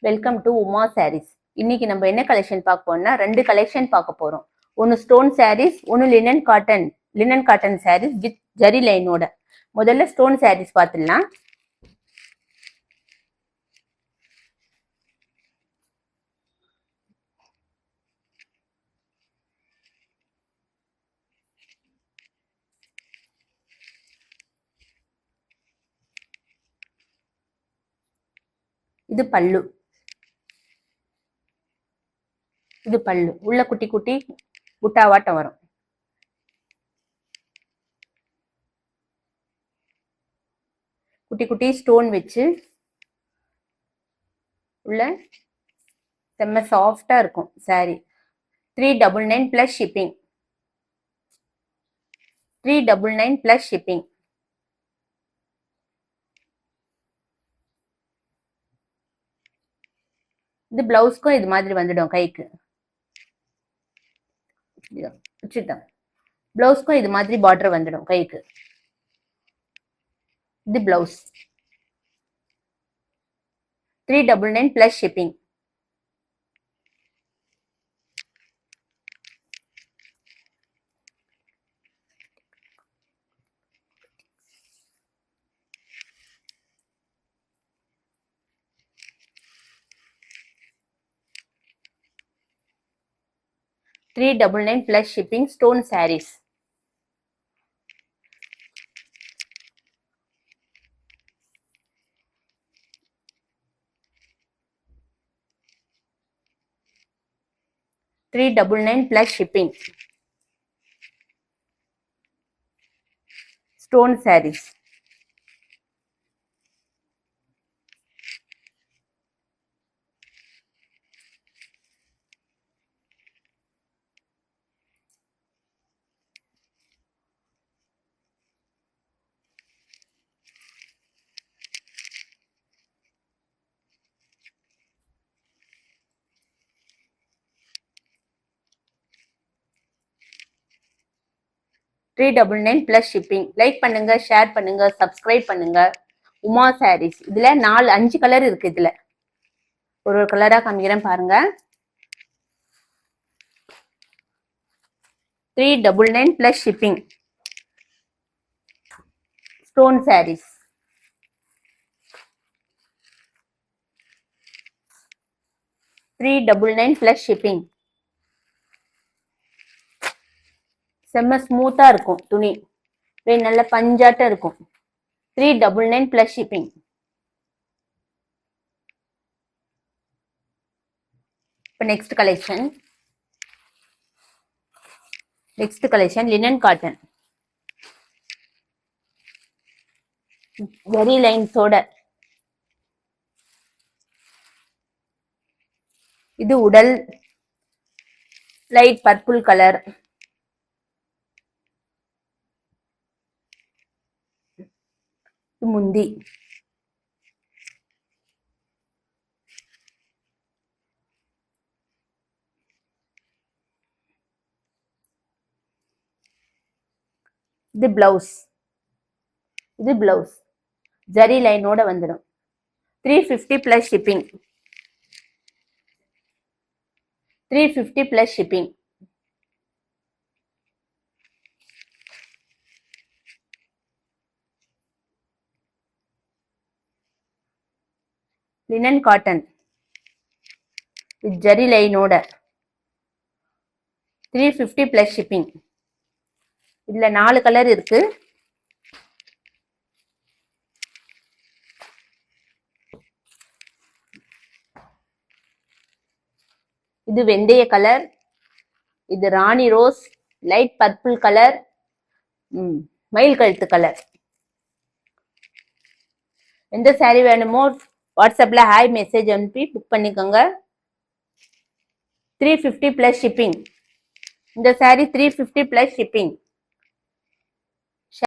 Welcome to Uma saris. இன்னைக்கு நம்ம என்ன கலெக்ஷன் பார்க்க போறோம்னா ரெண்டு கலெக்ஷன் பார்க்க போறோம். ஒன்னு ஸ்டோன் சாரீஸ், ஒன்னு linen cotton saris with zari லைனோட. முதல்ல ஸ்டோன் சாரீஸ் பார்த்துடலாம். இது பல்லு. உள்ள குட்டி குட்டி புட்டாவாட்டம் வரும். குட்டி குட்டி ஸ்டோன் வச்சு உள்ள செம்ம சாஃப்டா இருக்கும் sorry. 399 plus shipping. 399 plus shipping. இது பிளவுஸ்க்கும் இது மாதிரி வந்துடும். கைக்கு பிளவுஸ்க்கும் இது மாதிரி பார்டர் வந்துடும் கைக்கு. இது blouse. 399 plus shipping. $399 plus shipping stone sarees. $399 plus shipping. Stone sarees. $399 plus shipping. Like பண்ணுங்க, ஷேர் பண்ணுங்க, சப்ஸ்கிரைப் பண்ணுங்க. உமா சாரீஸ். இதுல 5 கலர் இருக்கு. இதுல ஒரு கலரா காமிக்கிறேன் பாருங்க. 399 plus shipping. Stone sarees. $399 plus shipping. செம்ம ஸ்மூத்தா இருக்கும் துணி. நல்ல பஞ்சாட்டம் இருக்கும். 399 plus shipping. இப்போ next collection linen cotton. Zari லைன்ஸோட. இது உடல் லைட் பர்பிள் கலர். முந்தி. இது பிளவுஸ். ஜரி லைனோட வந்துடும். 350 plus shipping. 350 plus shipping. Linen cotton with zari லைனோட. 350 பிளஸ் ஷிப்பிங். இதுல 4 கலர் இருக்கு. இது வெந்தய கலர். இது ராணி ரோஸ், லைட் பர்பிள் கலர், மயில் கழுத்து கலர். எந்த சாரி வேணுமோ வாட்ஸ்அப்ல ஹாய் மெசேஜ் அனுப்பி புக் பண்ணிக்கோங்க. 350 பிளஸ் ஷிப்பிங். இந்த சாரி 350 பிளஸ் ஷிப்பிங்.